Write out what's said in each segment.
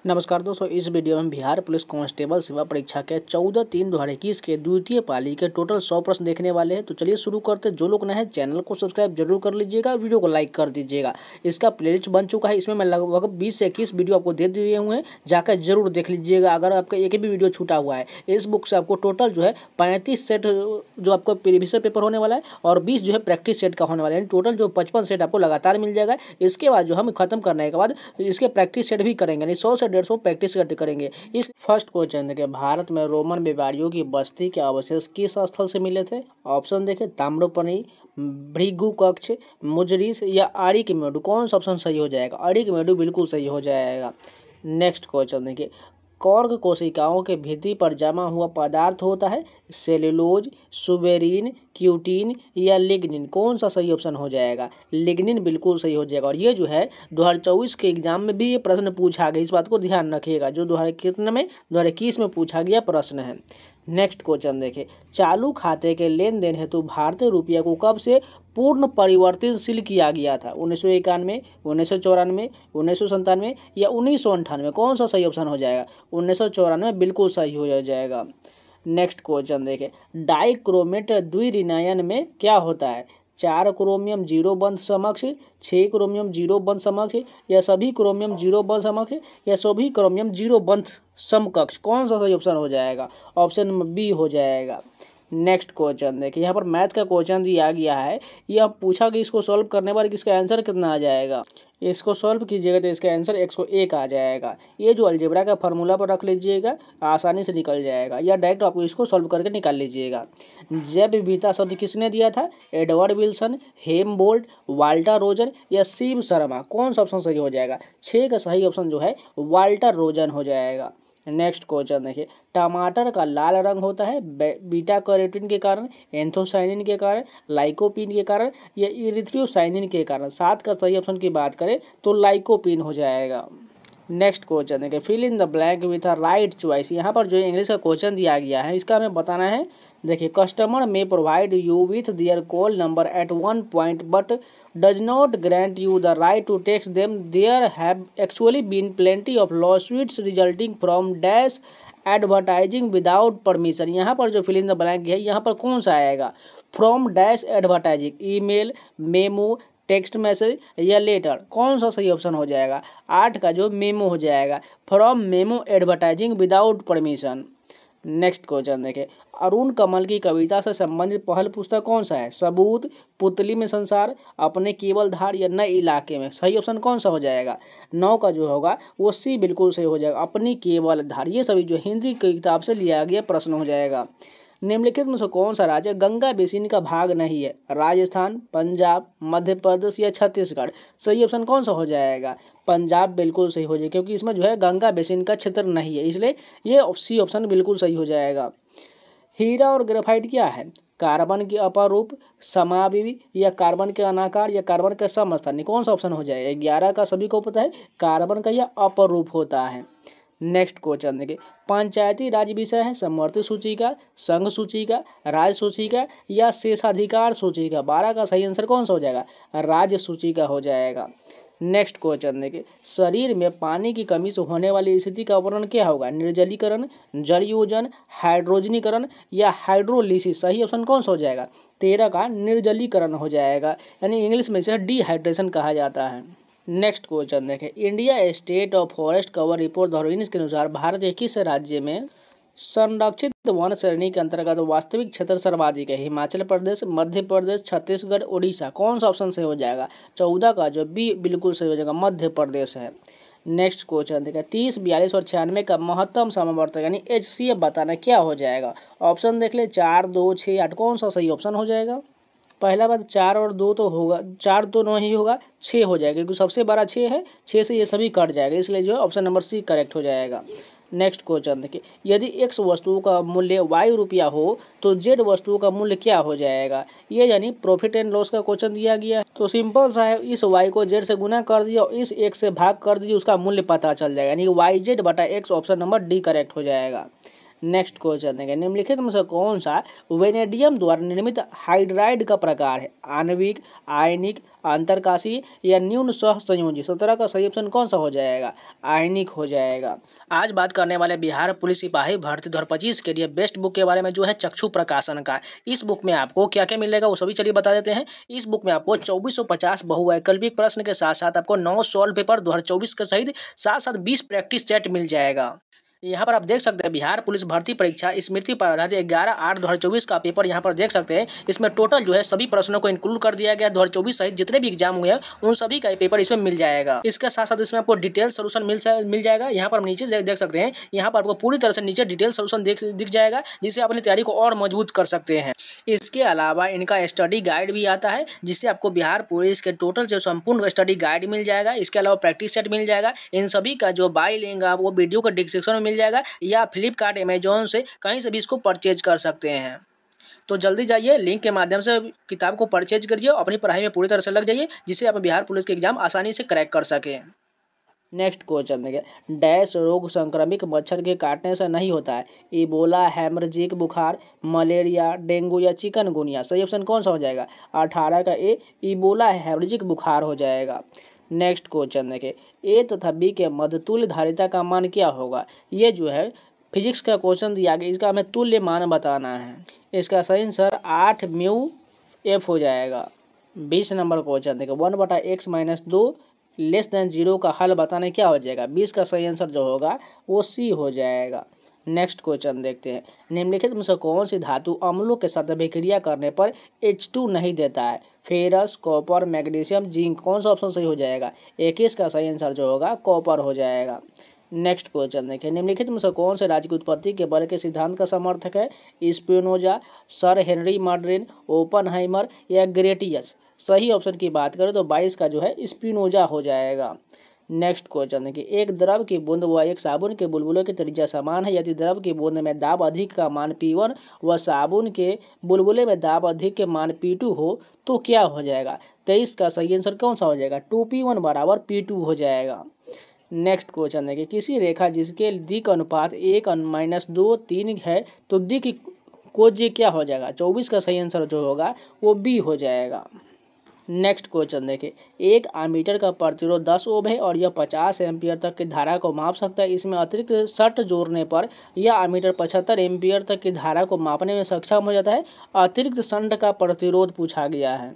नमस्कार दोस्तों, इस वीडियो में बिहार पुलिस कांस्टेबल सेवा परीक्षा के 14/3/2021 के द्वितीय पाली के टोटल 100 प्रश्न देखने वाले हैं। तो चलिए शुरू करते हैं। जो लोग नए हैं चैनल को सब्सक्राइब जरूर कर लीजिएगा, वीडियो को लाइक कर दीजिएगा। इसका प्लेलिस्ट बन चुका है, इसमें मैं लगभग 20 से 21 वीडियो आपको दे दिए हुए हैं, जाकर जरूर देख लीजिएगा। अगर आपका एक भी वीडियो छूटा हुआ है, इस बुक से आपको टोटल जो है 35 सेट जो आपको प्रीवियस पेपर होने वाला है और 20 जो है प्रैक्टिस सेट का होने वाला है। टोटल जो 55 सेट आपको लगातार मिल जाएगा। इसके बाद जो हम खत्म करने के बाद इसके प्रैक्टिस सेट भी करेंगे, 100 से 150 प्रैक्टिस सेट करेंगे। इस फर्स्ट क्वेश्चन देखिए, भारत में रोमन व्यापारियों की बस्ती के अवशेष किस स्थल से मिले थे? ऑप्शन देखिए, ताम्रपर्णी, भृगु कक्ष, मुजरिस या आर्किमेडु। कौन सा ऑप्शन सही हो जाएगा? आर्किमेडु बिल्कुल सही हो जाएगा। नेक्स्ट क्वेश्चन देखिए, कॉर्क कोशिकाओं के भित्ति पर जमा हुआ पदार्थ होता है सेल्यूलोज, सुबेरिन, क्यूटीन या लिग्निन। कौन सा सही ऑप्शन हो जाएगा? लिग्निन बिल्कुल सही हो जाएगा। और ये जो है 2024 के एग्जाम में भी ये प्रश्न पूछा गया, इस बात को ध्यान रखिएगा। जो 2021 में पूछा गया प्रश्न है। नेक्स्ट क्वेश्चन देखिए, चालू खाते के लेन देन हेतु भारतीय रुपये को कब से पूर्ण परिवर्तनशील किया गया था? 1991, 1994, 1997 या 1998? कौन सा सही ऑप्शन हो जाएगा? 1994 बिल्कुल सही हो जाएगा। नेक्स्ट क्वेश्चन देखें, डाइक्रोमेट द्विविनयन में क्या होता है? 4 क्रोमियम 0 बंध समकक्ष, 6 क्रोमियम 0 बंध समकक्ष या सभी क्रोमियम 0 बंध समकक्ष या सभी क्रोमियम 0 बंध समकक्ष? कौन सा सही ऑप्शन हो जाएगा? ऑप्शन बी हो जाएगा। नेक्स्ट क्वेश्चन देखिए, यहाँ पर मैथ का क्वेश्चन दिया गया है। यह पूछा कि इसको सॉल्व करने पर इसका आंसर कितना आ जाएगा। इसको सॉल्व कीजिएगा तो इसका आंसर 101 आ जाएगा। ये जो अलजेब्रा का फार्मूला पर रख लीजिएगा, आसानी से निकल जाएगा, या डायरेक्ट आपको इसको सॉल्व करके निकाल लीजिएगा। जैव विविधता शब्द किसने दिया था? एडवर्ड विल्सन, हेमबोल्ट, वाल्टर रोजन या शिव शर्मा? कौन सा ऑप्शन सही हो जाएगा? 6 का सही ऑप्शन जो है वाल्टर रोजन हो जाएगा। नेक्स्ट क्वेश्चन देखिए, टमाटर का लाल रंग होता है बीटा कैरोटीन के कारण, एंथोसाइनिन के कारण, लाइकोपीन के कारण या इरिथ्रोसाइनिन के कारण? 7 का सही ऑप्शन की बात करें तो लाइकोपीन हो जाएगा। नेक्स्ट क्वेश्चन देखिए, fill in the blank with a right choice. यहाँ पर जो इंग्लिश का क्वेश्चन दिया गया है, इसका हमें बताना है। देखिए, customer may provide you with their call number at one point but does not grant you the right to text them. There have actually been plenty of lawsuits resulting from dash advertising without permission. यहाँ पर जो fill in the blank है, यहाँ पर कौन सा आएगा? From dash advertising, email, memo, text message या लेटर? कौन सा सही ऑप्शन हो जाएगा? 8 का जो मेमो हो जाएगा, from memo advertising without permission. Next question देखें, अरुण कमल की कविता से संबंधित पहल पुस्तक कौन सा है? सबूत, पुतली में संसार, अपने केवल धार या नए इलाके में? सही ऑप्शन कौन सा हो जाएगा? 9 का जो होगा वो सी बिल्कुल सही हो जाएगा, अपनी केवल धार। ये सभी जो हिंदी की किताब से लिया गया प्रश्न हो जाएगा। निम्नलिखित में से कौन सा राज्य गंगा बेसिन का भाग नहीं है? राजस्थान, पंजाब, मध्य प्रदेश या छत्तीसगढ़? सही ऑप्शन कौन सा हो जाएगा? पंजाब बिल्कुल सही हो जाएगा, क्योंकि इसमें जो है गंगा बेसिन का क्षेत्र नहीं है, इसलिए ये सी ऑप्शन बिल्कुल सही हो जाएगा। हीरा और ग्रेफाइट क्या है? कार्बन के अपरूप, समावयवी या कार्बन के अनाकार या कार्बन के समस्थानिक? कौन सा ऑप्शन हो जाएगा? 11 का सभी को पता है, कार्बन का यह अपरूप होता है। नेक्स्ट क्वेश्चन देखिए, पंचायती राज विषय है समवर्ती सूची का, संघ सूची का, राज्य सूची का या शेषाधिकार सूची का? 12 का सही आंसर कौन सा हो जाएगा? राज्य सूची का हो जाएगा। नेक्स्ट क्वेश्चन देखिए, शरीर में पानी की कमी से होने वाली स्थिति का वर्णन क्या होगा? निर्जलीकरण, जलयोजन, हाइड्रोजनीकरण या हाइड्रोलिसिस? सही ऑप्शन कौन सा हो जाएगा? 13 का निर्जलीकरण हो जाएगा, यानी इंग्लिश में इसे डिहाइड्रेशन कहा जाता है। नेक्स्ट क्वेश्चन देखें, India state of forest cover report 2019 के अनुसार भारत के किस राज्य में संरक्षित वन श्रेणी के अंतर्गत वास्तविक क्षेत्र सर्वाधिक है? हिमाचल प्रदेश, मध्य प्रदेश, छत्तीसगढ़, उड़ीसा? कौन सा ऑप्शन सही हो जाएगा? 14 का जो बी बिल्कुल सही हो जाएगा, मध्य प्रदेश है। नेक्स्ट क्वेश्चन देखिए, 30, 42 और 96 का महत्तम समवर्तक यानी HCF बताना क्या हो जाएगा? ऑप्शन देख ले, 4, 2, 6, 8? कौन सा सही ऑप्शन हो जाएगा? पहला बात 4 और 2 तो होगा, 4 तो नहीं होगा, 6 हो जाएगा, क्योंकि सबसे बड़ा 6 है, 6 से ये सभी कट जाएगा, इसलिए जो है ऑप्शन नंबर सी करेक्ट हो जाएगा। नेक्स्ट क्वेश्चन देखिए, यदि x वस्तु का मूल्य y रुपया हो तो z वस्तु का मूल्य क्या हो जाएगा? ये यानी प्रॉफिट एंड लॉस का क्वेश्चन दिया गया है, तो सिंपल सा है, इस y को z से गुना कर दिया और इस x से भाग कर दीजिए, उसका मूल्य पता चल जाएगा, यानी yz बटा x option number D correct हो जाएगा। नेक्स्ट क्वेश्चन देखें, निम्नलिखित में से कौन सा वेनेडियम द्वारा निर्मित हाइड्राइड का प्रकार है? आणविक, आयनिक, अंतरकाशीय या न्यून सहसंयोजी? 17 का सही ऑप्शन कौन सा हो जाएगा? आयनिक हो जाएगा। आज बात करने वाले बिहार पुलिस सिपाही भर्ती 2025 के लिए बेस्ट बुक के बारे में जो है चक्षु प्रकाशन का। इस बुक में आपको क्या क्या मिलेगा वो सभी चलिए बता देते हैं। इस बुक में आपको 2450 बहुवैकल्पिक प्रश्न के साथ साथ आपको 9 सॉल्व पेपर 2024 के सहित साथ साथ 20 प्रैक्टिस सेट मिल जाएगा। यहाँ पर आप देख सकते हैं बिहार पुलिस भर्ती परीक्षा स्मृति पर आधारित 11/8/2024 का पेपर यहाँ पर देख सकते हैं। इसमें टोटल जो है सभी प्रश्नों को इंक्लूड कर दिया गया। 2024 सहित जितने भी एग्जाम हुए हैं उन सभी का पेपर इसमें मिल जाएगा। इसके साथ साथ इसमें आपको डिटेल सोल्यूशन मिल जाएगा। यहाँ पर नीचे देख सकते हैं, यहाँ पर आपको पूरी तरह से नीचे डिटेल सोल्यूशन दिख जाएगा, जिससे अपनी तैयारी को और मजबूत कर सकते हैं। इसके अलावा इनका स्टडी गाइड भी आता है, जिससे आपको बिहार पुलिस के टोटल जो संपूर्ण स्टडी गाइड मिल जाएगा। इसके अलावा प्रैक्टिस सेट मिल जाएगा। इन सभी का जो बाय लिंक आप वो वीडियो का डिस्क्रिप्शन में मिल जाएगा, या फ्लिपकार्ट, अमेजोन से कहीं से भी इसको परचेज कर सकते हैं। तो जल्दी जाइए, लिंक के माध्यम से किताब को परचेज करिए, अपनी पढ़ाई में पूरी तरह से लग जाइए, जिससे आप बिहार पुलिस के एग्जाम आसानी से क्रैक कर सकें। नेक्स्ट क्वेश्चन देखिए, डैश रोग संक्रमित मच्छर के काटने से नहीं होता है? इबोला, हेमरेजिक बुखार, मलेरिया, डेंगू या चिकनगुनिया? सही ऑप्शन कौन सा हो जाएगा? 18 का ए, इबोला हेमरेजिक बुखार हो जाएगा। नेक्स्ट क्वेश्चन देखिए, ए तथा बी के मध्य तुल्य धारिता का मान क्या होगा? ये जो है फिजिक्स का क्वेश्चन दिया गया, इसका हमें तुल्य मान बताना है। इसका सही आंसर 8 म्यू एफ हो जाएगा। 20 नंबर क्वेश्चन देखिए, 1/x-2 लेस देन 0 का हल बताने क्या हो जाएगा? 20 का सही आंसर जो होगा वो सी हो जाएगा। नेक्स्ट क्वेश्चन देखते हैं, निम्नलिखित में से कौन सी धातु अम्लों के साथ अभिक्रिया करने पर H2 नहीं देता है? Ferrous, copper, magnesium, zinc? कौन सा ऑप्शन सही हो जाएगा? 21 का सही आंसर जो होगा कॉपर हो जाएगा। नेक्स्ट क्वेश्चन देखिए, निम्नलिखित में से कौन से राज्य की उत्पत्ति के बल के सिद्धांत का समर्थक है? स्पिनोजा, सर हेनरी मॉडरेन, ओपनहाइमर या ग्रेटियस? सही ऑप्शन की बात करें तो 22 का जो है स्पिनोजा हो जाएगा। नेक्स्ट क्वेश्चन देखिए, एक द्रव की बूंद व एक साबुन के बुलबुले की त्रिज्या समान है। यदि द्रव की बूंद में दाब अधिक का मान P1 व साबुन के बुलबुले में दाब अधिक के मान P2 हो तो क्या हो जाएगा? 23 का सही आंसर कौन सा हो जाएगा? 2P1 बराबर P2 हो जाएगा। नेक्स्ट क्वेश्चन देखिए, किसी रेखा जिसके दिक अनुपात 1-2 3 है तो दिक कोज्य क्या हो जाएगा? 24 का सही आंसर जो होगा वो बी हो जाएगा। नेक्स्ट क्वेश्चन देखिए, एक एमीटर का प्रतिरोध 10 ओम है और यह 50 एम्पियर तक की धारा को माप सकता है। इसमें अतिरिक्त शर्त जोड़ने पर यह एमीटर 75 एम्पियर तक की धारा को मापने में सक्षम हो जाता है। अतिरिक्त शंट का प्रतिरोध पूछा गया है।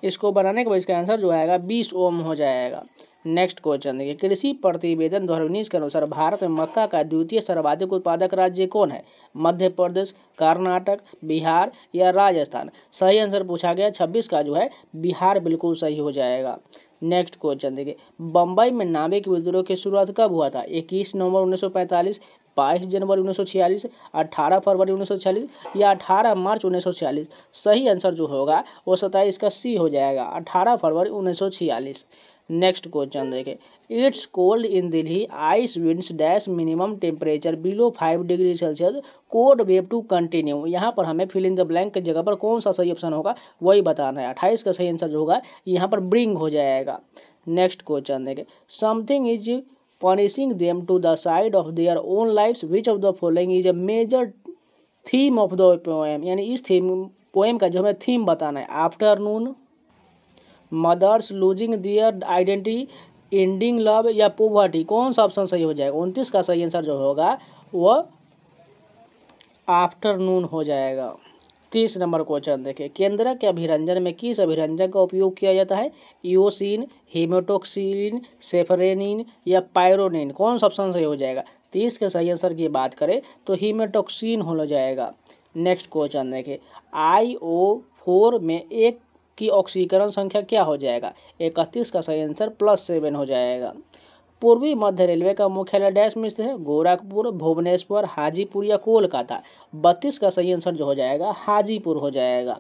इसको बनाने के बाद इसका आंसर जो आएगा 20 ओम हो जाएगा। नेक्स्ट क्वेश्चन देखिए, कृषि प्रतिवेदन 2019 के अनुसार भारत में मक्का का द्वितीय सर्वाधिक उत्पादक राज्य कौन है? मध्य प्रदेश, कर्नाटक, बिहार या राजस्थान? सही आंसर पूछा गया 26 का जो है बिहार बिल्कुल सही हो जाएगा। नेक्स्ट क्वेश्चन देखिए, बम्बई में नाविक विद्रोह की शुरुआत कब हुआ था? 21 नवंबर 1945, 22 जनवरी 1946, 18 फरवरी 1946 या 18 मार्च 1946? सही आंसर जो होगा वो 27 का सी हो जाएगा, 18 फरवरी 1946। नेक्स्ट क्वेश्चन देखें, it's cold in Delhi, ice winds dash minimum temperature below 5 degree Celsius, cold wave to continue? यहाँ पर हमें फिल इन द ब्लैंक की जगह पर कौन सा सही ऑप्शन होगा वही बताना है। 28 का सही आंसर जो होगा यहाँ पर ब्रिंग हो जाएगा। नेक्स्ट क्वेश्चन देखें, something is punishing them to the side of their own lives, which of the following is a major theme of the poem? यानी इस थीम पोएम का जो हमें थीम बताना है। आफ्टरनून, मदर्स लूजिंग दियर आइडेंटिटी, एंडिंग लव या poverty? कौन सा ऑप्शन सही हो जाएगा? 29 का सही आंसर जो होगा वह आफ्टरनून हो जाएगा। 30 नंबर क्वेश्चन देखिए, केंद्रक के अभिरंजन में किस अभिरंजन का उपयोग किया जाता है? ईओसिन, हेमेटोक्सिलिन, सेफरेनिन या पायरोनिन? कौन सा ऑप्शन सही हो जाएगा? 30 के सही आंसर की बात करें तो हेमेटोक्सिन हो जाएगा। नेक्स्ट क्वेश्चन देखिए, IO4 में एक की ऑक्सीकरण संख्या क्या हो जाएगा? 31 का सही आंसर +7 हो जाएगा। पूर्वी मध्य रेलवे का मुख्यालय डैश में स्थित है? गोरखपुर, भुवनेश्वर, हाजीपुर या कोलकाता? 32 का सही आंसर जो हो जाएगा हाजीपुर हो जाएगा।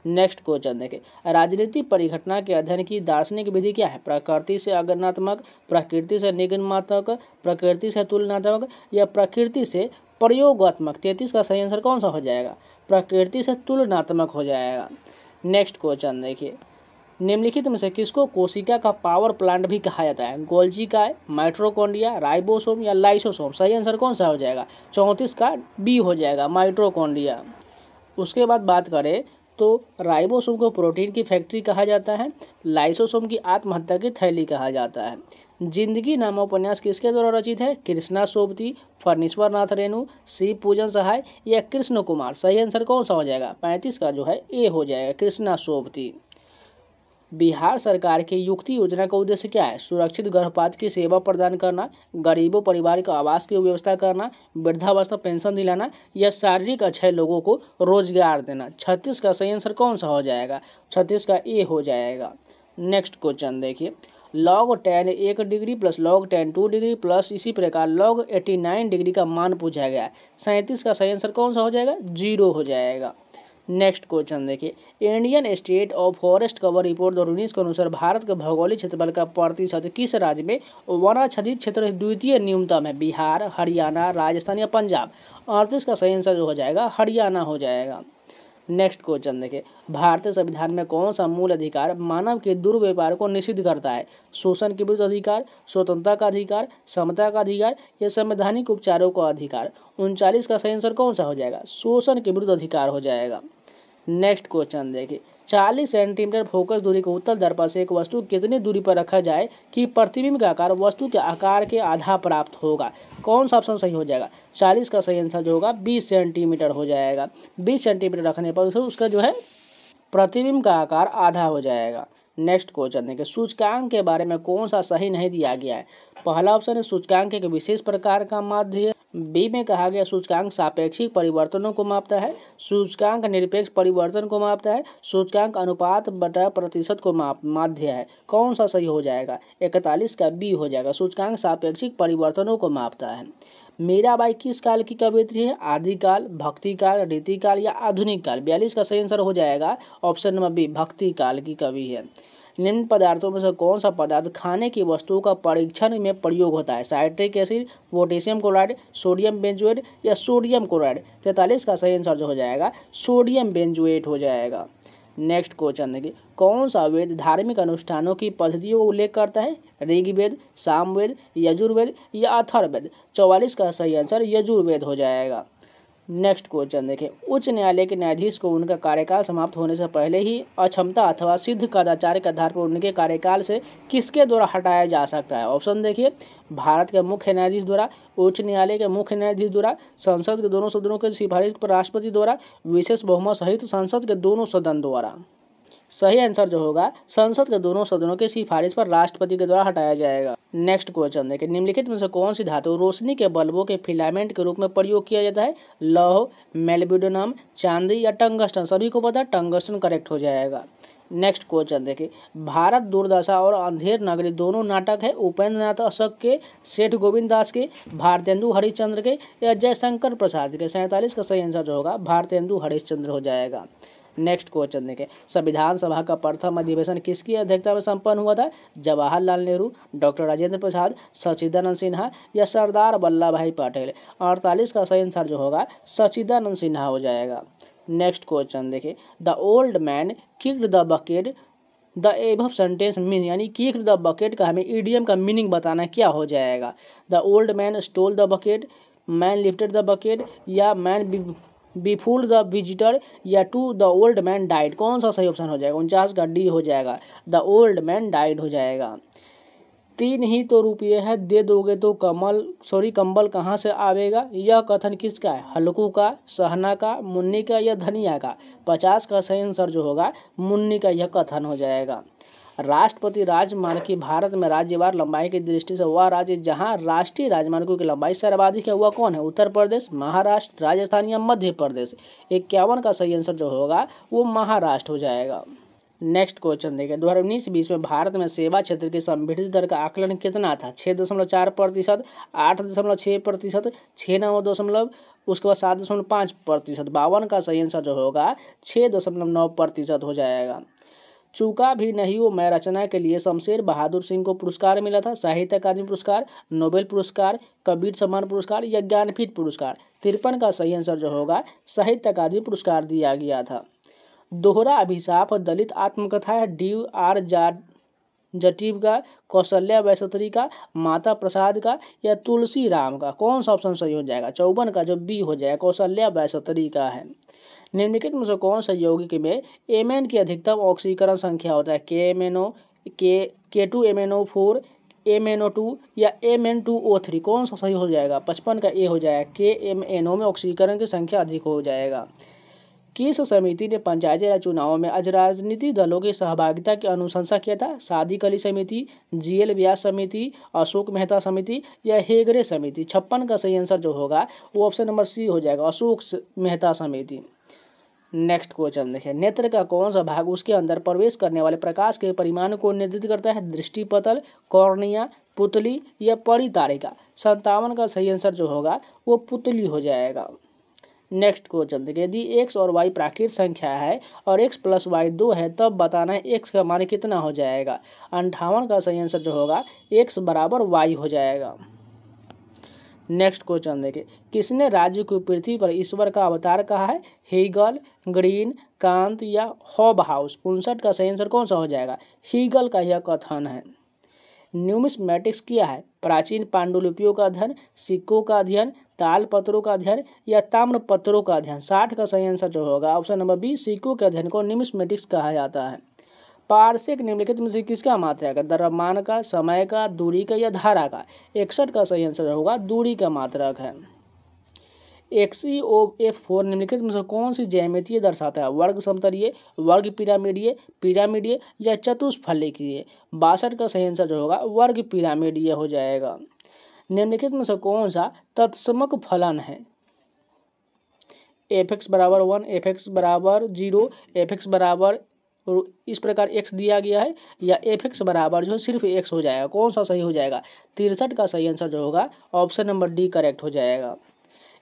नेक्स्ट क्वेश्चन देखें, राजनीतिक परिघटना के अध्ययन की दार्शनिक विधि क्या है? प्रकृति से अगणनात्मक, प्रकृति से निगमनात्मक, प्रकृति से तुलनात्मक या प्रकृति से प्रयोगात्मक? 33 का सही आंसर कौन सा हो जाएगा? प्रकृति से तुलनात्मक हो जाएगा। नेक्स्ट क्वेश्चन देखिए, निम्नलिखित में से किसको कोशिका का पावर प्लांट भी कहा जाता है? गोल्जी काय, माइटोकॉन्ड्रिया, राइबोसोम या लाइसोसोम? सही आंसर कौन सा हो जाएगा? 34 का बी हो जाएगा, माइटोकॉन्ड्रिया। उसके बाद बात करें तो राइबोसोम को प्रोटीन की फैक्ट्री कहा जाता है, लाइसोसोम की आत्महत्या की थैली कहा जाता है। जिंदगी नामा उपन्यास किसके द्वारा रचित है? कृष्णा सोबती, फणीश्वर नाथ रेणु, शिव पूजन सहाय या कृष्ण कुमार? सही आंसर कौन सा हो जाएगा? 35 का जो है ए हो जाएगा, कृष्णा सोबती। बिहार सरकार की युक्ति योजना का उद्देश्य क्या है? सुरक्षित गर्भपात की सेवा प्रदान करना, गरीबों परिवार को आवास की व्यवस्था करना, वृद्धावस्था पेंशन दिलाना या शारीरिक अक्षय लोगों को रोजगार देना? 36 का सही आंसर कौन सा हो जाएगा? 36 का ए हो जाएगा। नेक्स्ट क्वेश्चन देखिए, log 10 1 degree plus log 10 2 degree plus इसी प्रकार log 89 डिग्री का मान पूछा गया है। 37 का सही आंसर कौन सा हो जाएगा? 0 हो जाएगा। नेक्स्ट क्वेश्चन देखिए, Indian state of forest cover report 2019 के अनुसार भारत के भौगोलिक क्षेत्रफल का प्रतिशत किस राज्य में वनाच्छादित क्षेत्र द्वितीय न्यूनतम है? बिहार, हरियाणा, राजस्थान या पंजाब? 38 का सही आंसर जो हो जाएगा हरियाणा हो जाएगा। नेक्स्ट क्वेश्चन देखिए, भारतीय संविधान में कौन सा मूल अधिकार मानव के दुर्व्यवहार को निषिद्ध करता है? शोषण के विरुद्ध अधिकार, स्वतंत्रता का अधिकार, समता का अधिकार या संवैधानिक उपचारों का अधिकार? 39 का सही आंसर कौन सा हो जाएगा? शोषण के विरुद्ध अधिकार हो जाएगा। नेक्स्ट क्वेश्चन देखिए, 40 सेंटीमीटर फोकस दूरी को उत्तल दर्पण से एक वस्तु कितनी दूरी पर रखा जाए कि प्रतिबिंब का आकार वस्तु के आकार के आधा प्राप्त होगा? कौन सा ऑप्शन सही हो जाएगा? 40 का सही आंसर जो होगा 20 सेंटीमीटर हो जाएगा। 20 सेंटीमीटर रखने पर उसका जो है प्रतिबिंब का आकार आधा हो जाएगा। नेक्स्ट क्वेश्चन देखिए, सूचकांक के बारे में कौन सा सही नहीं दिया गया है? पहला ऑप्शन है सूचकांक एक विशेष प्रकार का माध्य, बी में कहा गया सूचकांक सापेक्षिक परिवर्तनों को मापता है, सूचकांक निरपेक्ष परिवर्तन को मापता है, सूचकांक अनुपात बटा प्रतिशत को माध्य है। कौन सा सही हो जाएगा? 41 का बी हो जाएगा, सूचकांक सापेक्षिक परिवर्तनों को मापता है। मीराबाई किस काल की कवयित्री है? आदिकाल, भक्ति काल, रीतिकाल या आधुनिक काल? 42 का सही आंसर हो जाएगा ऑप्शन नंबर बी, भक्ति काल की कवि है। निम्न पदार्थों में से कौन सा पदार्थ खाने की वस्तुओं का परीक्षण में प्रयोग होता है? Citric acid, potassium chloride, sodium benzoate या सोडियम क्लोराइड? 43 का सही आंसर जो हो जाएगा सोडियम बेंजोएट हो जाएगा। नेक्स्ट क्वेश्चन देखिए, कौन सा वेद धार्मिक अनुष्ठानों की पद्धतियों का उल्लेख करता है? ऋग्वेद, सामवेद, यजुर्वेद या अथर्ववेद? 44 का सही आंसर यजुर्वेद हो जाएगा। नेक्स्ट क्वेश्चन देखिए, उच्च न्यायालय के न्यायाधीश को उनका कार्यकाल समाप्त होने से पहले ही अक्षमता अथवा सिद्ध कदाचार के आधार पर उनके कार्यकाल से किसके द्वारा हटाया जा सकता है? ऑप्शन देखिए, भारत के मुख्य न्यायाधीश द्वारा, उच्च न्यायालय के मुख्य न्यायाधीश द्वारा, संसद के दोनों सदनों की सिफारिश पर राष्ट्रपति द्वारा, विशेष बहुमत सहित संसद के दोनों सदन द्वारा? सही आंसर जो होगा संसद के दोनों सदनों की सिफारिश पर राष्ट्रपति के द्वारा हटाया जाएगा। नेक्स्ट क्वेश्चन देखिए, निम्नलिखित में से कौन सी धातु रोशनी के बल्बों के फिलामेंट के रूप में प्रयोग किया जाता है? लौह, मेलबिडोनम, चांदी या टंगस्टन? सभी को पता है टंगस्टन करेक्ट हो जाएगा। नेक्स्ट क्वेश्चन देखिए, भारत दुर्दशा और अंधेर नगरी दोनों नाटक है उपेंद्र नाथ अशोक के, सेठ गोविंद दास के, भारतेंदु हरिश्चंद्र के या जयशंकर प्रसाद के? 47 का सही आंसर जो होगा भारतेंदु हरिश्चंद्र हो जाएगा। नेक्स्ट क्वेश्चन देखें, संविधान सभा का प्रथम अधिवेशन किसकी अध्यक्षता में संपन्न हुआ था? जवाहरलाल नेहरू, डॉक्टर राजेंद्र प्रसाद, सच्चिदानंद सिन्हा या सरदार वल्लभ भाई पटेल? 48 का सही आंसर जो होगा सच्चिदानंद सिन्हा हो जाएगा। नेक्स्ट क्वेश्चन देखिए, the old man kicked the bucket the above sentence mean, यानी किक्ड द बकेट का हमें ईडीएम का मीनिंग बताना क्या हो जाएगा? The old man stole the bucket, man lifted the bucket या मैन बिफूल्ड द विजिटर या to the old man died? कौन सा सही ऑप्शन हो जाएगा? 49 का डी हो जाएगा, द ओल्ड मैन डाइड हो जाएगा। 3 ही तो रुपये है, दे दोगे तो कंबल कहाँ से आवेगा? यह कथन किसका है? हल्कू का, सहना का, मुन्नी का या धनिया का? 50 का सही आंसर जो होगा मुन्नी का यह कथन हो जाएगा। राष्ट्रपति राजमार्ग की भारत में राज्यवार लंबाई की दृष्टि से वह राज्य जहां राष्ट्रीय राजमार्गों की लंबाई सर्वाधिक है वह कौन है? उत्तर प्रदेश, महाराष्ट्र, राजस्थान या मध्य प्रदेश? 51 का सही आंसर जो होगा वो महाराष्ट्र हो जाएगा। नेक्स्ट क्वेश्चन देखिए, 2019-20 में भारत में सेवा क्षेत्र की संवृद्धि दर का आकलन कितना था? 6.4%, 8.6%, 6.9%, उसके बाद 7.5%? 52 का सही आंसर जो होगा 6.9% हो जाएगा। चूका भी नहीं हो मैं रचना के लिए शमशेर बहादुर सिंह को पुरस्कार मिला था? साहित्य अकादमी पुरस्कार, नोबेल पुरस्कार, कबीर सम्मान पुरस्कार या ज्ञानपीठ पुरस्कार? 53 का सही आंसर जो होगा साहित्य अकादमी पुरस्कार दिया गया था। दोहरा अभिशाप दलित आत्मकथा है, डी.आर. जटीव का, कौशल्या वैसत्री का, माता प्रसाद का या तुलसी राम का? कौन सा ऑप्शन सही हो जाएगा? 54 का जो बी हो जाएगा, कौशल्या वैसत्री का है। निम्नलिखित में से कौन सा यौगिक में एमएन की अधिकतम ऑक्सीकरण संख्या होता है? K2MnO4, MnO2 या Mn2O3? कौन सा सही हो जाएगा? 55 का ए हो जाएगा, KMnO में ऑक्सीकरण की संख्या अधिक हो जाएगा। किस समिति ने पंचायती राज चुनावों में राजनीतिक दलों की सहभागिता की अनुशंसा किया था? सादिक अली समिति, GL व्यास समिति, अशोक मेहता समिति या हेगड़े समिति? 56 का सही आंसर जो होगा वो ऑप्शन नंबर सी हो जाएगा, अशोक मेहता समिति। नेक्स्ट क्वेश्चन देखिए, नेत्र का कौन सा भाग उसके अंदर प्रवेश करने वाले प्रकाश के परिमाण को निर्धारित करता है? दृष्टिपटल, कॉर्निया, पुतली या परितारिका? 57 का सही आंसर जो होगा वो पुतली हो जाएगा। नेक्स्ट क्वेश्चन देखिए, यदि x और y प्राकृत संख्या है और x + y 2 है तब बताना है x का मान कितना हो जाएगा? 58 का सही आंसर जो होगा x बराबर y हो जाएगा। नेक्स्ट क्वेश्चन देखिए, किसने राज्य को पृथ्वी पर ईश्वर का अवतार कहा है? हीगल, ग्रीन, कांत या हॉबहाउस? 59 का सही आंसर कौन सा हो जाएगा? हीगल का यह कथन है। न्यूमिस्मैटिक्स क्या है? प्राचीन पांडुलिपियों का अध्ययन, सिक्कों का अध्ययन, ताल पत्रों का अध्ययन या ताम्र पत्रों का अध्ययन? 60 का सही आंसर जो होगा ऑप्शन नंबर बी, सिक्कों के अध्ययन को न्यूमिस्मैटिक्स कहा जाता है। पारसेक निम्नलिखित में से किसका मात्रक है? द्रव्यमान का, समय का, दूरी का या धारा का? 61 का सही आंसर होगा दूरी का मात्रक है। XeO-F4 निम्नलिखित में से कौन सी ज्यामिति दर्शाता है? वर्ग समतलीय, वर्ग पिरामिडीय या चतुष्फलकीय? 62 का सही आंसर जो होगा वर्ग पिरामिडीय हो जाएगा। निम्नलिखित में से कौन सा तत्समक फलन है? fx बराबर 1, fx बराबर 0, fx बराबर इस प्रकार x दिया गया है या fx बराबर जो सिर्फ x हो जाएगा? कौन सा सही हो जाएगा? 63 का सही आंसर जो होगा ऑप्शन नंबर डी करेक्ट हो जाएगा।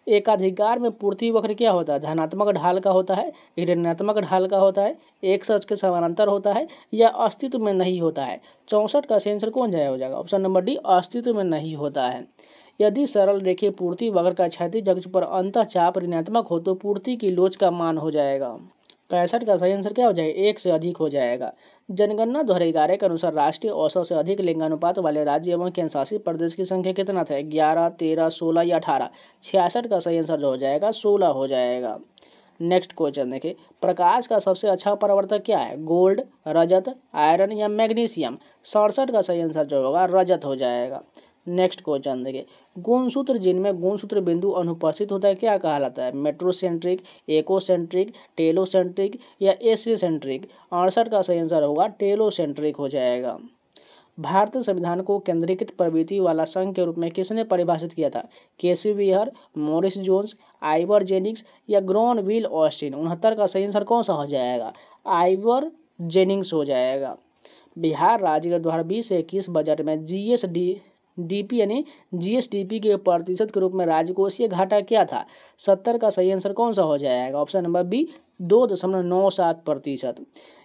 एकाधिकार में पूर्ति वक्र क्या होता है? धनात्मक ढाल का होता है, ऋणात्मक ढाल का होता है, एक अक्ष के समानांतर होता है या अस्तित्व में नहीं होता है? 64 का सही आंसर कौन जाएगा हो जाएगा? ऑप्शन नंबर डी, अस्तित्व में नहीं होता है। यदि सरल रेखीय पूर्ति वक्र का क्षैतिज अक्ष पर अंतःचाप ऋणात्मक हो तो पूर्ति की लोच का मान हो जाएगा। 65 का सही आंसर क्या हो जाएगा? 1 से अधिक हो जाएगा। जनगणना 2011 के अनुसार राष्ट्रीय औसत से अधिक लिंगानुपात वाले राज्य एवं केंद्रशासित प्रदेश की संख्या कितना था? 11, 13, 16 या 18? 66 का सही आंसर जो हो जाएगा 16 हो जाएगा। नेक्स्ट क्वेश्चन देखिए, प्रकाश का सबसे अच्छा परावर्तक क्या है? गोल्ड, रजत, आयरन या मैग्नीशियम? 67 का सही आंसर जो होगा रजत हो जाएगा। नेक्स्ट क्वेश्चन देखिए, गुणसूत्र जिनमें गुणसूत्र बिंदु अनुपस्थित होता है क्या कहलाता है? मेट्रोसेंट्रिक, एकोसेंट्रिक, टेलोसेंट्रिक या एसियोसेंट्रिक? 68 का सही आंसर होगा टेलोसेंट्रिक हो जाएगा। भारतीय संविधान को केंद्रीकृत प्रवृत्ति वाला संघ के रूप में किसने परिभाषित किया था? केसी व्हीयर, मॉरिस जोन्स, आइवर जेनिंग्स या ग्रॉनविल ऑस्टिन? 69 का सही आंसर कौन सा हो जाएगा? आइवर जेनिंग्स हो जाएगा। बिहार राज्य के 2020 से 21 बजट में जीएसडीपी यानी जीएसडीपी के प्रतिशत के रूप में राजकोषीय घाटा क्या था? 70 का सही आंसर कौन सा हो जाएगा? Option number B, 2.97%।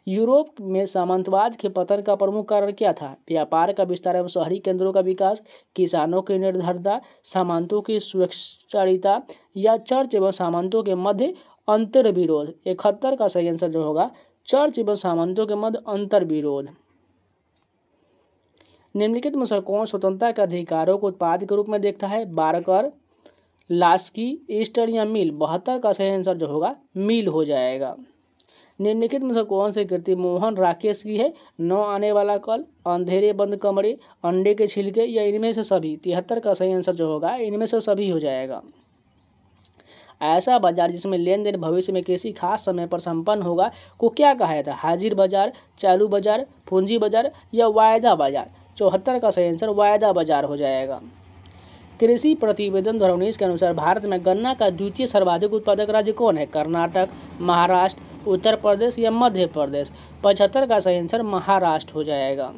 यूरोप में सामंतवाद के पतन का प्रमुख कारण क्या था? व्यापार का विस्तार एवं शहरी केंद्रों का विकास, किसानों की निर्धनता, सामंतों की स्वेच्छाचारिता या चर्च एवं सामंतों के मध्य अंतर्विरोध? 71 का सही आंसर जो होगा चर्च एवं सामंतों के मध्य अंतर्विरोध। निम्नलिखित में से कौन स्वतंत्रता के अधिकारों को उत्पाद के रूप में देखता है? बारकर, लास्की, ईस्टर या मिल? 72 का सही आंसर जो होगा मिल हो जाएगा। निम्नलिखित में से कौन सी कृति मोहन राकेश की है? 9 आने वाला कल, अंधेरे बंद कमरे, अंडे के छिलके या इनमें से सभी? 73 का सही आंसर जो होगा इनमें से सभी हो जाएगा। ऐसा बाजार जिसमें लेन देन भविष्य में किसी खास समय पर संपन्न होगा को क्या कहा जाता है? हाजिर बाजार, चालू बाजार, पूंजी बाजार या वायदा बाजार? 74 का सही आंसर वायदा बाजार हो जाएगा। कृषि प्रतिवेदन 2019 के अनुसार भारत में गन्ना का द्वितीय सर्वाधिक उत्पादक राज्य कौन है? कर्नाटक, महाराष्ट्र, उत्तर प्रदेश या मध्य प्रदेश? 75 का सही आंसर महाराष्ट्र हो जाएगा।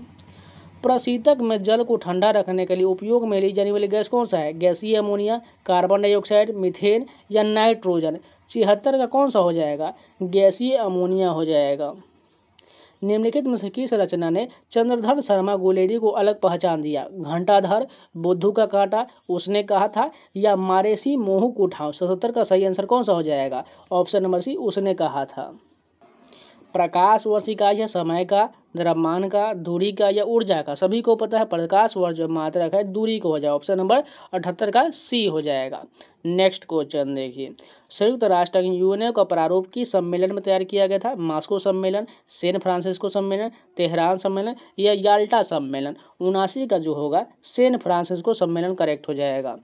प्रशीतक में जल को ठंडा रखने के लिए उपयोग में ली जाने वाली गैस कौन सा है? गैसीय अमोनिया, कार्बन डाइऑक्साइड, मीथेन या नाइट्रोजन? 76 का कौन सा हो जाएगा? गैसीय अमोनिया हो जाएगा। निम्नलिखित में से किस रचना ने चंद्रधर शर्मा गुलेरी को अलग पहचान दिया? घंटाधर, बुद्धू का कांटा, उसने कहा था या मारेसी मोहू को उठाओ? 77 का सही आंसर कौन सा हो जाएगा? ऑप्शन नंबर सी, उसने कहा था। प्रकाश वर्ष इकाई है समय का, द्रव्यमान का, दूरी का या ऊर्जा का। सभी को पता है प्रकाश वर्ष जो मात्रक है दूरी को हो जाएगा। ऑप्शन नंबर 78 का सी हो जाएगा। नेक्स्ट क्वेश्चन देखिए, संयुक्त राष्ट्र यूएनओ का प्रारूप किस सम्मेलन में तैयार किया गया था? मास्को सम्मेलन, सैन फ्रांसिस्को सम्मेलन, तेहरान सम्मेलन या याल्टा सम्मेलन। 79 का जो होगा सैन फ्रांसिस्को सम्मेलन करेक्ट हो जाएगा।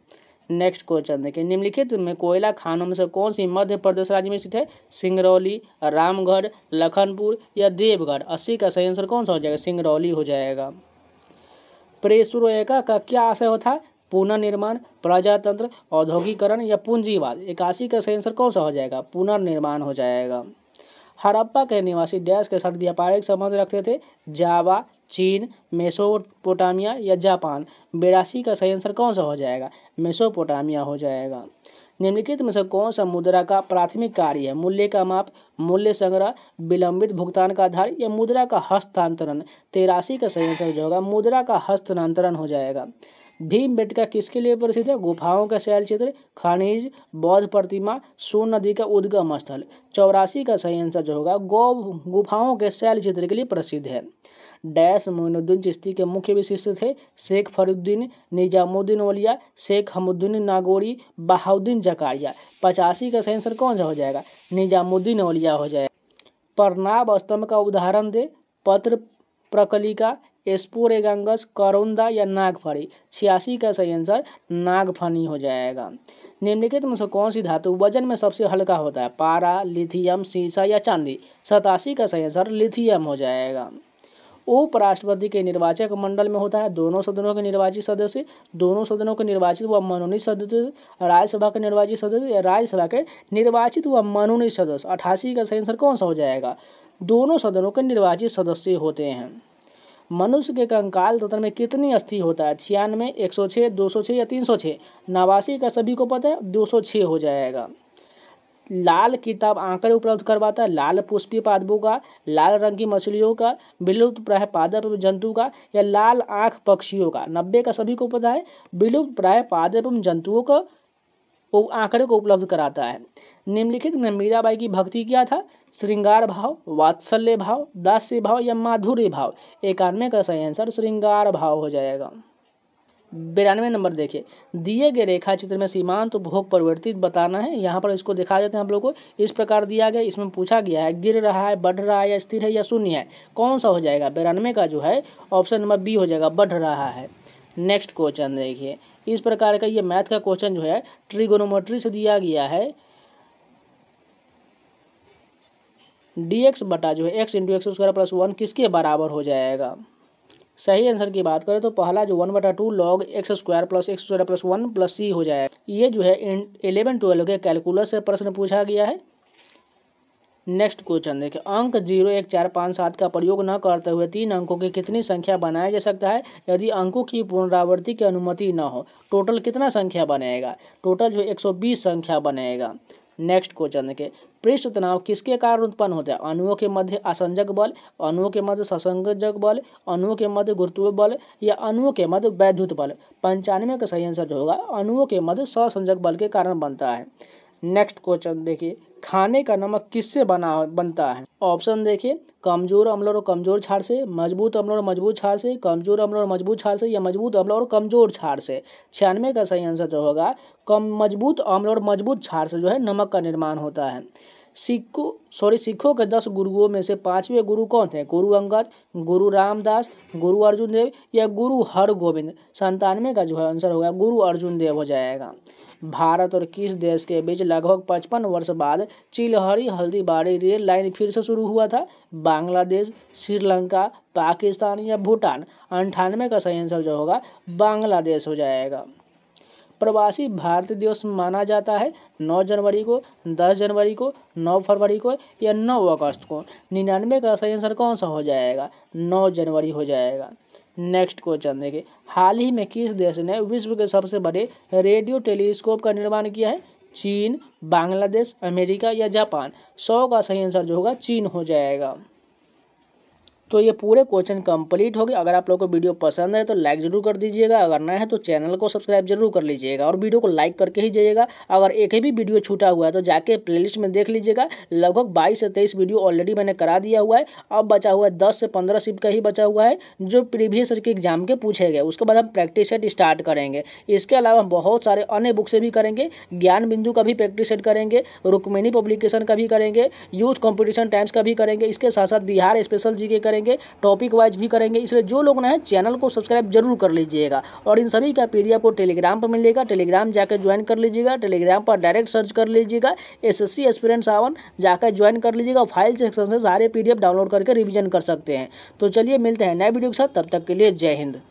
नेक्स्ट क्वेश्चन देखिए, निम्नलिखित में कोयला खानों में से कौन सी मध्य प्रदेश राज्य में स्थित है? सिंगरौली, रामगढ़, लखनपुर या देवगढ़। 80 का सही आंसर कौन सा हो जाएगा? सिंगरौली हो जाएगा। पेरेस्ट्रोइका का क्या आशय होता है? पुनर्निर्माण, प्रजातंत्र, औद्योगिकरण या पूंजीवाद। 81 का सही आंसर कौन सा हो जाएगा? पुनर्निर्माण हो जाएगा। हड़प्पा के निवासी डैश के साथ व्यापारिक संबंध रखते थे? जावा, चीन, मेसोपोटामिया या जापान। 82 का सही आंसर कौन सा हो जाएगा? मेसोपोटामिया हो जाएगा। निम्नलिखित में से कौन सा मुद्रा का प्राथमिक कार्य है? मूल्य का माप, मूल्य संग्रह, विलंबित भुगतान का आधार या मुद्रा का हस्तांतरण। 83 का सही आंसर जो होगा मुद्रा का हस्तांतरण हो जाएगा। भीमबेटका किसके लिए प्रसिद्ध है? गुफाओं का शैल क्षेत्र, खनिज, बौद्ध प्रतिमा, सोन नदी का उद्गम स्थल। 84 का सही आंसर जो होगा गुफाओं के शैल क्षेत्र के लिए प्रसिद्ध है। डैश मोइनुद्दीन चिश्ती के मुख्य विशिष्ट थे? शेख फरीदुद्दीन, निजामुद्दीन औलिया, शेख हमउद्दीन नागौरी, बहाउद्दीन जकारिया। 85 का सही आंसर कौन सा हो जाएगा? निजामुद्दीन औलिया हो जाएगा। प्रणाब स्तंभ का उदाहरण दे? पत्र प्रकलिका, स्पोरेगंगस, करौंदा या नागफनी। 86 का सही आंसर नागफनी हो जाएगा। निम्नलिखित में से कौन सी धातु वजन में सबसे हल्का होता है? पारा, लिथियम, सीसा या चांदी। 87 का सही आंसर लिथियम हो जाएगा। उपराष्ट्रपति के निर्वाचक मंडल में होता है दोनों सदनों के निर्वाचित सदस्य, दोनों सदनों के निर्वाचित व मनोनीत सदस्य, राज्यसभा के निर्वाचित सदस्य या राज्यसभा के निर्वाचित व मनोनीत सदस्य। 88 का सही आंसर कौन सा हो जाएगा? दोनों सदनों के निर्वाचित सदस्य होते हैं। मनुष्य के कंकाल तंत्र में कितनी अस्थि होता है? 96, 106, 206 या 306। 89 का सभी को पता है 206 हो जाएगा। लाल किताब आंकड़े उपलब्ध करवाता है? लाल पुष्पीय पादपों का, लाल रंग की मछलियों का, विलुप्त प्राय पादप जंतु का या लाल आंख पक्षियों का। 90 का सभी को पता है विलुप्त प्राय पादप जंतुओं का आंकड़े को उपलब्ध कराता है। निम्नलिखित में मीराबाई की भक्ति क्या था? श्रृंगार भाव, वात्सल्य भाव, दास्य भाव या माधुर्य भाव। 91 का सही आंसर श्रृंगार भाव हो जाएगा। 92 नंबर देखिए, दिए गए रेखा चित्र में सीमांत उपभोग परिवर्तित बताना है। यहाँ पर इसको दिखा देते हैं हम लोग को। इस प्रकार दिया गया, इसमें पूछा गया है गिर रहा है, बढ़ रहा है या स्थिर है या शून्य है। कौन सा हो जाएगा? 92 का जो है ऑप्शन नंबर बी हो जाएगा, बढ़ रहा है। नेक्स्ट क्वेश्चन देखिए, इस प्रकार का ये मैथ का क्वेश्चन जो है ट्रिगोनोमेट्री से दिया गया है। dx बटा जो है x into x square plus 1 किसके बराबर हो जाएगा? सही आंसर की बात करें तो पहला जो 1/2 log x square plus 1 plus C हो जाएगा। ये जो है 11-12 के कैलकुलस से प्रश्न पूछा गया है। नेक्स्ट क्वेश्चन देखिए, अंक 0, 1, 4, 5, 7 का प्रयोग न करते हुए 3 अंकों की कितनी संख्या बनाया जा सकता है यदि अंकों की पुनरावृत्ति की अनुमति न हो? टोटल कितना संख्या बनेगा? टोटल जो 120 संख्या बनेगा। नेक्स्ट क्वेश्चन देखिए, पृष्ठ तनाव किसके कारण उत्पन्न होता है? अणुओं के मध्य असंजक बल, अणुओं के मध्य ससंजक बल, अणुओं के मध्य गुरुत्वीय बल या अणुओं के मध्य वैद्युत बल। 95 का सही आंसर जो होगा अणुओं के मध्य सहसंजक बल के कारण बनता है। नेक्स्ट क्वेश्चन देखिए, खाने का नमक किससे बनता है? ऑप्शन देखिए, कमजोर अम्ल और कमजोर क्षार से, मजबूत अम्ल और मजबूत क्षार से, कमजोर अम्ल और मजबूत क्षार से या मजबूत अम्ल और कमजोर क्षार से। 96 का सही आंसर जो होगा मजबूत अम्ल और मजबूत क्षार से जो है नमक का निर्माण होता है। सिखों के 10 गुरुओं में से 5वें गुरु कौन थे? गुरु अंगद, गुरु रामदास, गुरु अर्जुन देव या गुरु हरगोविंद। 97 का जो है आंसर होगा गुरु अर्जुन देव हो जाएगा। भारत और किस देश के बीच लगभग 55 वर्ष बाद चिलहरी हल्दीबाड़ी रेल लाइन फिर से शुरू हुआ था? बांग्लादेश, श्रीलंका, पाकिस्तान या भूटान। 98 का सही आंसर जो होगा बांग्लादेश हो जाएगा। प्रवासी भारतीय दिवस माना जाता है 9 जनवरी को, 10 जनवरी को, 9 फरवरी को या 9 अगस्त को। 99 का सही आंसर कौन सा हो जाएगा? 9 जनवरी हो जाएगा। नेक्स्ट क्वेश्चन देखिए, हाल ही में किस देश ने विश्व के सबसे बड़े रेडियो टेलीस्कोप का निर्माण किया है? चीन, बांग्लादेश, अमेरिका या जापान। 100 का सही आंसर जो होगा चीन हो जाएगा। तो ये पूरे क्वेश्चन कंप्लीट हो गए। अगर आप लोगों को वीडियो पसंद है तो लाइक जरूर कर दीजिएगा, अगर नया है तो चैनल को सब्सक्राइब जरूर कर लीजिएगा और वीडियो को लाइक करके ही जाइएगा। अगर एक भी वीडियो छूटा हुआ है तो जाके प्लेलिस्ट में देख लीजिएगा। लगभग 22 से 23 वीडियो ऑलरेडी मैंने करा दिया हुआ है। अब बचा हुआ है 10 से 15 शिफ्ट का ही बचा हुआ है जो प्रीवियस ईयर के एग्जाम के पूछे गए। उसके बाद हम प्रैक्टिस सेट स्टार्ट करेंगे। इसके अलावा हम बहुत सारे अन्य बुक से भी करेंगे, ज्ञान बिंदु का भी प्रैक्टिस सेट करेंगे, रुक्मिणी पब्लिकेशन का भी करेंगे, यूथ कंपटीशन टाइम्स का भी करेंगे। इसके साथ साथ बिहार स्पेशल जीके करेंगे, टॉपिक वाइज भी करेंगे। इसलिए जो लोग नए चैनल को सब्सक्राइब जरूर कर लीजिएगा और इन सभी का पीडीएफ को टेलीग्राम पर मिलेगा। टेलीग्राम जाकर ज्वाइन कर लीजिएगा। टेलीग्राम पर डायरेक्ट सर्च कर लीजिएगा एसएससी एस्पिरेंट 7, जाकर ज्वाइन कर लीजिएगा। फाइल सेक्शन से सारे पीडीएफ डाउनलोड करके रिवीजन कर सकते हैं। तो चलिए मिलते हैं नए वीडियो के साथ, तब तक के लिए जय हिंद।